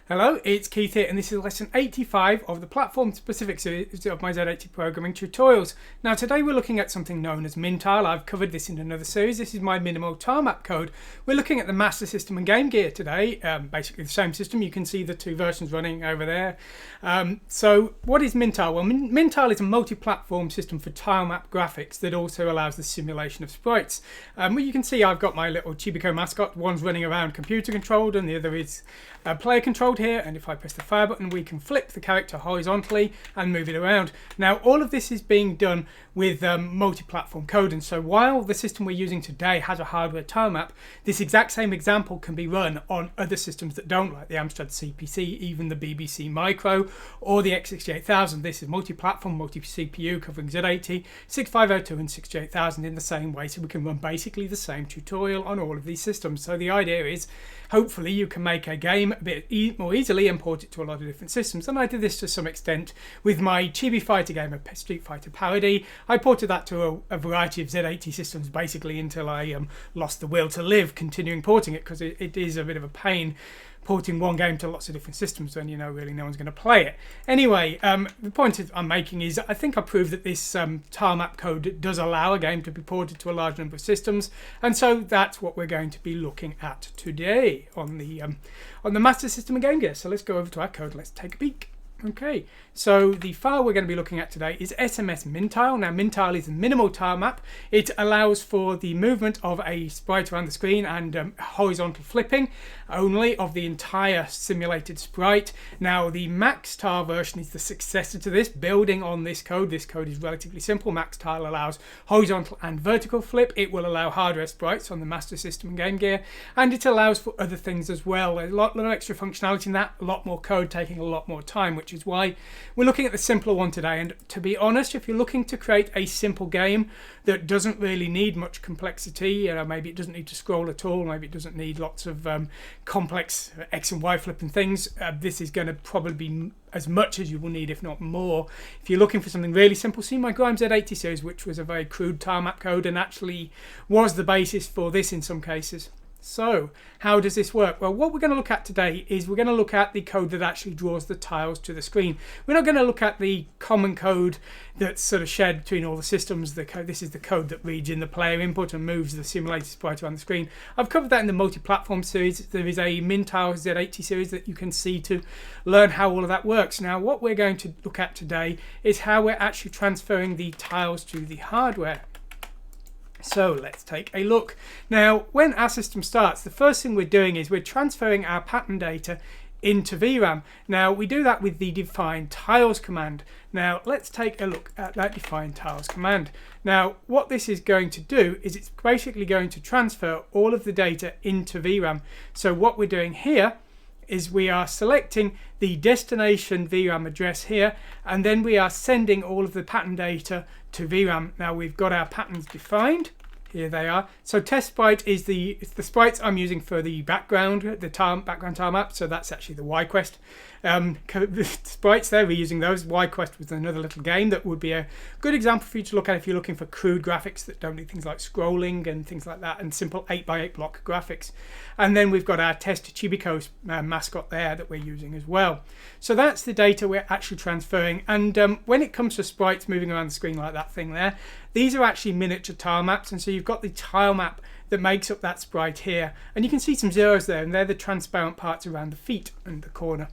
Hello, it's Keith here, and this is lesson 85 of the platform-specific series of my Z80 programming tutorials. Now today we're looking at something known as Mintile. I've covered this in another series. This is my minimal tilemap code. We're looking at the Master System and GameGear today, basically the same system. You can see the two versions running over there. So what is Mintile? Well, Mintile is a multi-platform system for tilemap graphics that also allows the simulation of sprites. Well, you can see I've got my little Chibico mascot. One's running around computer controlled and the other is player controlled here, and if I press the fire button we can flip the character horizontally and move it around. Now all of this is being done with multi-platform code, and so while the system we're using today has a hardware tilemap, this exact same example can be run on other systems that don't, like the Amstrad CPC, even the BBC Micro or the X68000. This is multi-platform, multi-CPU covering Z80, 6502 and 68000 in the same way, so we can run basically the same tutorial on all of these systems. So the idea is hopefully you can make a game a bit more easily and port it to a lot of different systems. And I did this to some extent with my Chibi Fighter game, a Street Fighter parody. I ported that to a variety of Z80 systems basically until I lost the will to live continuing porting it, because it is a bit of a pain porting one game to lots of different systems when really no one's going to play it. Anyway, the point I'm making is I think I proved that this tilemap code does allow a game to be ported to a large number of systems, and so that's what we're going to be looking at today on the Master System and GameGear. So let's go over to our code. Let's take a peek. Okay, so the file we're going to be looking at today is SMS Mintile. Now Mintile is a minimal tilemap. It allows for the movement of a sprite around the screen and horizontal flipping only of the entire simulated sprite. Now the MaxTile version is the successor to this, building on this code. This code is relatively simple. MaxTile allows horizontal and vertical flip. It will allow hardware sprites on the Master System and GameGear, and it allows for other things as well. There's a lot of extra functionality in that, a lot more code taking a lot more time, which is why we're looking at the simpler one today. And to be honest, if you're looking to create a simple game that doesn't really need much complexity, maybe it doesn't need to scroll at all, maybe it doesn't need lots of complex X and Y flipping things, this is going to probably be as much as you will need, if not more. If you're looking for something really simple, see my Grime Z80 series, which was a very crude tilemap code and actually was the basis for this in some cases. So how does this work? Well, what we're going to look at today is we're going to look at the code that actually draws the tiles to the screen. We're not going to look at the common code that's sort of shared between all the systems. This is the code that reads in the player input and moves the simulated sprite around the screen. I've covered that in the multi-platform series. There is a Mintile Z80 series that you can see to learn how all of that works. Now what we're going to look at today is how we're actually transferring the tiles to the hardware. So let's take a look. Now when our system starts, the first thing we're doing is we're transferring our pattern data into VRAM. Now we do that with the define tiles command. Now let's take a look at that define tiles command. Now what this is going to do is it's basically going to transfer all of the data into VRAM. So what we're doing here is we are selecting the destination VRAM address here, and then we are sending all of the pattern data to VRAM. Now we've got our patterns defined. Here they are. So test sprite is the sprites I'm using for the background, background tilemap. So that's actually the YQuest sprites there. We're using those. YQuest was another little game that would be a good example for you to look at if you're looking for crude graphics that don't need things like scrolling and things like that, and simple 8x8 block graphics. And then we've got our test Chibico mascot there that we're using as well. So that's the data we're actually transferring. And when it comes to sprites moving around the screen like that thing there, these are actually miniature tile maps, and so you've got the tile map that makes up that sprite here, and you can see some zeros there, and they're the transparent parts around the feet and the corner.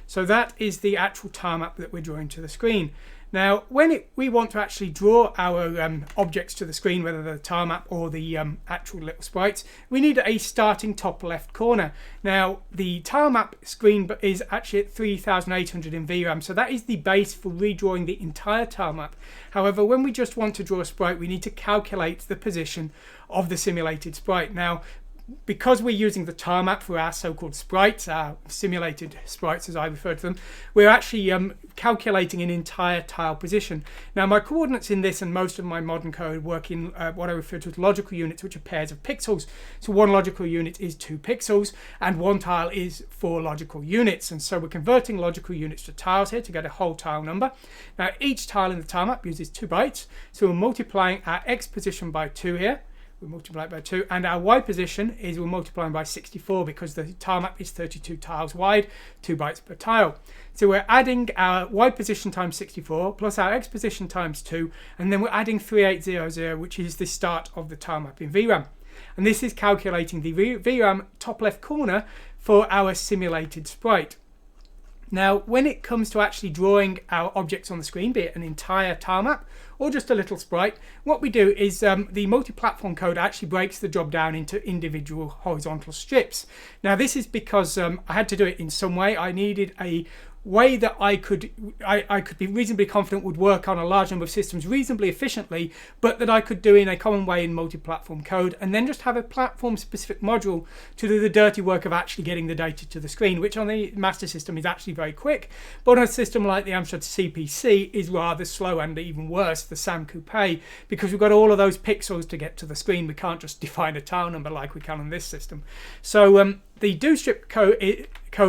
So that is the actual tile map that we're drawing to the screen. Now when we want to actually draw our objects to the screen, whether they're the tile map or the actual little sprites, we need a starting top left corner. Now the tile map screen is actually at 3800 in VRAM, so that is the base for redrawing the entire tile map. However, when we just want to draw a sprite, we need to calculate the position of the simulated sprite. Now because we're using the tilemap for our so-called sprites, our simulated sprites as I refer to them, we're actually calculating an entire tile position. Now my coordinates in this and most of my modern code work in what I refer to as logical units, which are pairs of pixels. So one logical unit is 2 pixels and one tile is 4 logical units, and so we're converting logical units to tiles here to get a whole tile number. Now each tile in the tilemap uses 2 bytes, so we're multiplying our x position by 2 here. we multiply it by 2, and our Y position is we're multiplying by 64 because the tile map is 32 tiles wide, 2 bytes per tile. So we're adding our Y position times 64 plus our X position times 2, and then we're adding 3800, which is the start of the tile map in VRAM. And this is calculating the VRAM top left corner for our simulated sprite. Now, when it comes to actually drawing our objects on the screen, be it an entire tile map or just a little sprite, what we do is the multi-platform code actually breaks the job down into individual horizontal strips. Now, this is because I had to do it in some way. I needed a way that I could be reasonably confident would work on a large number of systems reasonably efficiently, but that I could do in a common way in multi-platform code, and then just have a platform-specific module to do the dirty work of actually getting the data to the screen, which on the Master System is actually very quick, but on a system like the Amstrad CPC is rather slow, and even worse, the SAM Coupe, because we've got all of those pixels to get to the screen. We can't just define a tile number like we can on this system. So the do strip code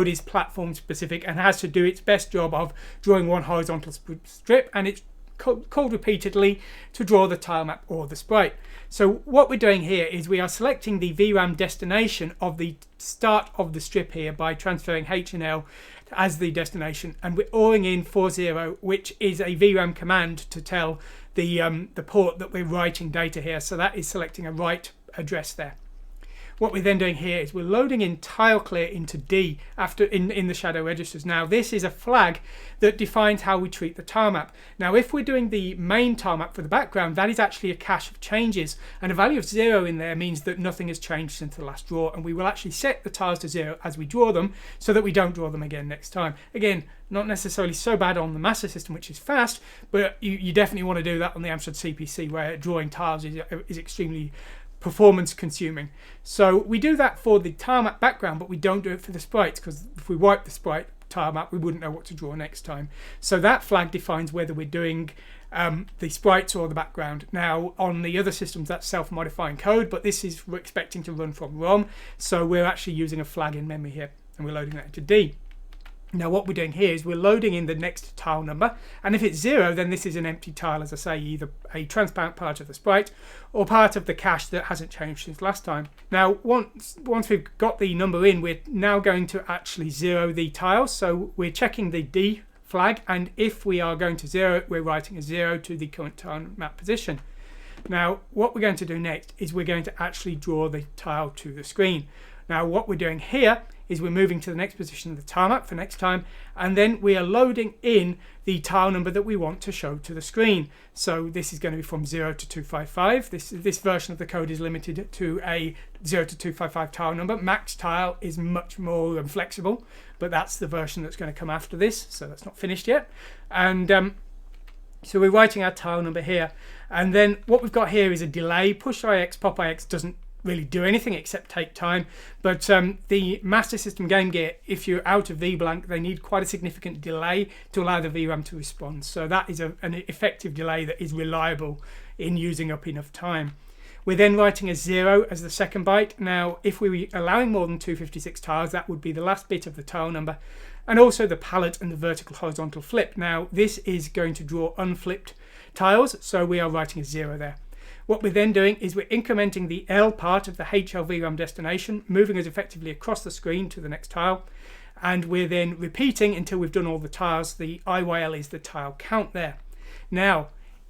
is platform specific and has to do its best job of drawing one horizontal strip, and it's called repeatedly to draw the tile map or the sprite. So what we're doing here is we are selecting the VRAM destination of the start of the strip here by transferring H and L as the destination, and we're ORing in 40, which is a VRAM command to tell the port that we're writing data here. So that is selecting a write address there. What we're then doing here is we're loading in tile clear into D after in the shadow registers. Now this is a flag that defines how we treat the tile map. Now if we're doing the main tile map for the background, that is actually a cache of changes, and a value of 0 in there means that nothing has changed since the last draw, and we will actually set the tiles to 0 as we draw them so that we don't draw them again next time. Again, not necessarily so bad on the Master System, which is fast, but you definitely want to do that on the Amstrad CPC, where drawing tiles is extremely performance consuming. So we do that for the tile map background, but we don't do it for the sprites, because if we wipe the sprite tile map, we wouldn't know what to draw next time. So that flag defines whether we're doing the sprites or the background. Now on the other systems that's self-modifying code, but this is we're expecting to run from ROM, so we're actually using a flag in memory here, and we're loading that into D. Now what we're doing here is we're loading in the next tile number, and if it's 0, then this is an empty tile, as I say, either a transparent part of the sprite or part of the cache that hasn't changed since last time. Now once we've got the number in, we're now going to actually 0 the tiles, so we're checking the D flag, and if we are going to 0 it, we're writing a 0 to the current tile map position. Now what we're going to do next is we're going to actually draw the tile to the screen. Now what we're doing here is we're moving to the next position of the tile map for next time, and then we are loading in the tile number that we want to show to the screen. So this is going to be from 0 to 255. This version of the code is limited to a 0 to 255 tile number. Max tile is much more flexible, but that's the version that's going to come after this, so that's not finished yet. And so we're writing our tile number here, and then what we've got here is a delay. Push IX, pop IX doesn't really do anything except take time, but the Master System GameGear, if you're out of VBlank, they need quite a significant delay to allow the VRAM to respond. So that is an effective delay that is reliable in using up enough time. We're then writing a 0 as the second byte. Now if we were allowing more than 256 tiles, that would be the last bit of the tile number, and also the palette and the vertical horizontal flip. Now this is going to draw unflipped tiles, so we are writing a 0 there. What we're then doing is we're incrementing the L part of the HL VRAM destination, moving us effectively across the screen to the next tile, and we're then repeating until we've done all the tiles. The IYL is the tile count there. Now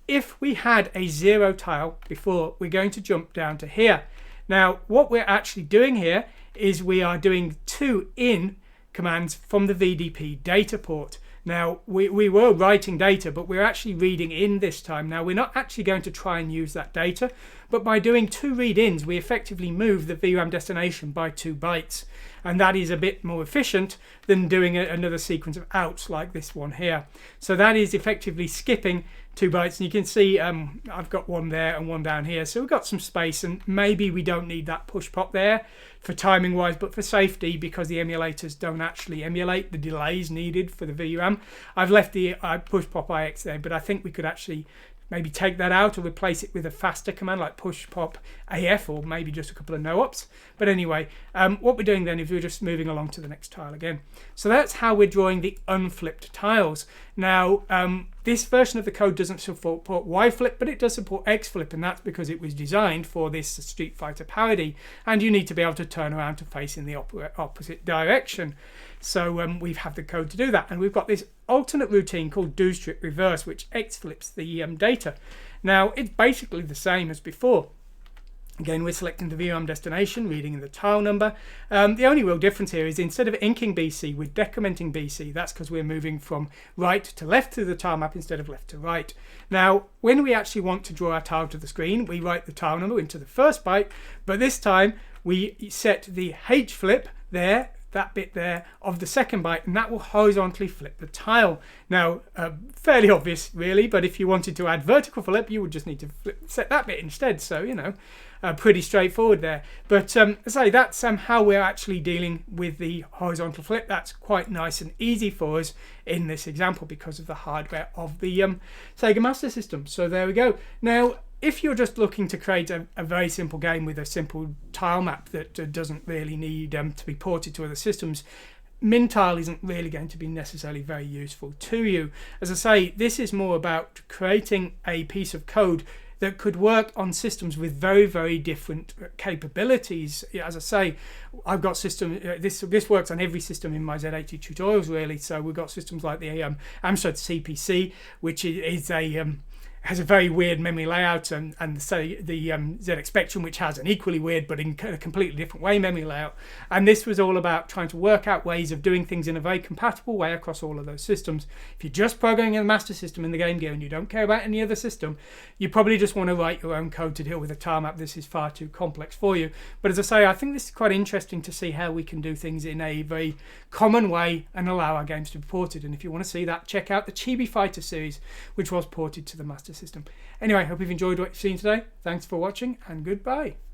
if we had a 0 tile before, we're going to jump down to here. Now what we're actually doing here is we are doing 2 in commands from the VDP data port. Now we were writing data, but we're actually reading in this time. Now we're not actually going to try and use that data, but by doing 2 read-ins we effectively move the VRAM destination by 2 bytes, and that is a bit more efficient than doing another sequence of outs like this one here. So that is effectively skipping 2 bytes, and you can see I've got one there and one down here, so we've got some space, and maybe we don't need that push pop there for timing wise, but for safety, because the emulators don't actually emulate the delays needed for the VRAM, I've left the push pop IX there, but I think we could actually maybe take that out or replace it with a faster command like push pop AF, or maybe just a couple of no-ops. But anyway, what we're doing then is we're just moving along to the next tile again. So that's how we're drawing the unflipped tiles. Now, this version of the code doesn't support Y flip, but it does support X flip, and that's because it was designed for this Street Fighter parody, and you need to be able to turn around to face in the opposite direction. So we have the code to do that, and we've got this alternate routine called do strip reverse, which X flips the data. Now, it's basically the same as before. Again, we're selecting the VRAM destination, reading in the tile number. The only real difference here is instead of inking BC, we're decrementing BC. That's because we're moving from right to left through the tile map instead of left to right. Now, when we actually want to draw our tile to the screen, we write the tile number into the first byte, but this time we set the H flip there, that bit there, of the second byte, and that will horizontally flip the tile. Now, fairly obvious really, but if you wanted to add vertical flip, you would just need to set that bit instead. So, you know, pretty straightforward there. But as I say, that's how we're actually dealing with the horizontal flip. That's quite nice and easy for us in this example because of the hardware of the Sega Master System. So there we go. Now, if you're just looking to create a very simple game with a simple tile map that doesn't really need to be ported to other systems, Mintile isn't really going to be necessarily very useful to you. As I say, this is more about creating a piece of code that could work on systems with very, very different capabilities. As I say, I've got this works on every system in my Z80 tutorials really. So we've got systems like the Amstrad CPC, which is has a very weird memory layout, and say the ZX Spectrum, which has an equally weird but in a completely different way memory layout. And this was all about trying to work out ways of doing things in a very compatible way across all of those systems. If you're just programming in the Master System in the GameGear and you don't care about any other system, you probably just want to write your own code to deal with a tile map. This is far too complex for you. But as I say, I think this is quite interesting to see how we can do things in a very common way and allow our games to be ported. And if you want to see that, check out the Chibi Fighter series, which was ported to the Master System. Anyway, hope you've enjoyed what you've seen today. Thanks for watching, and goodbye.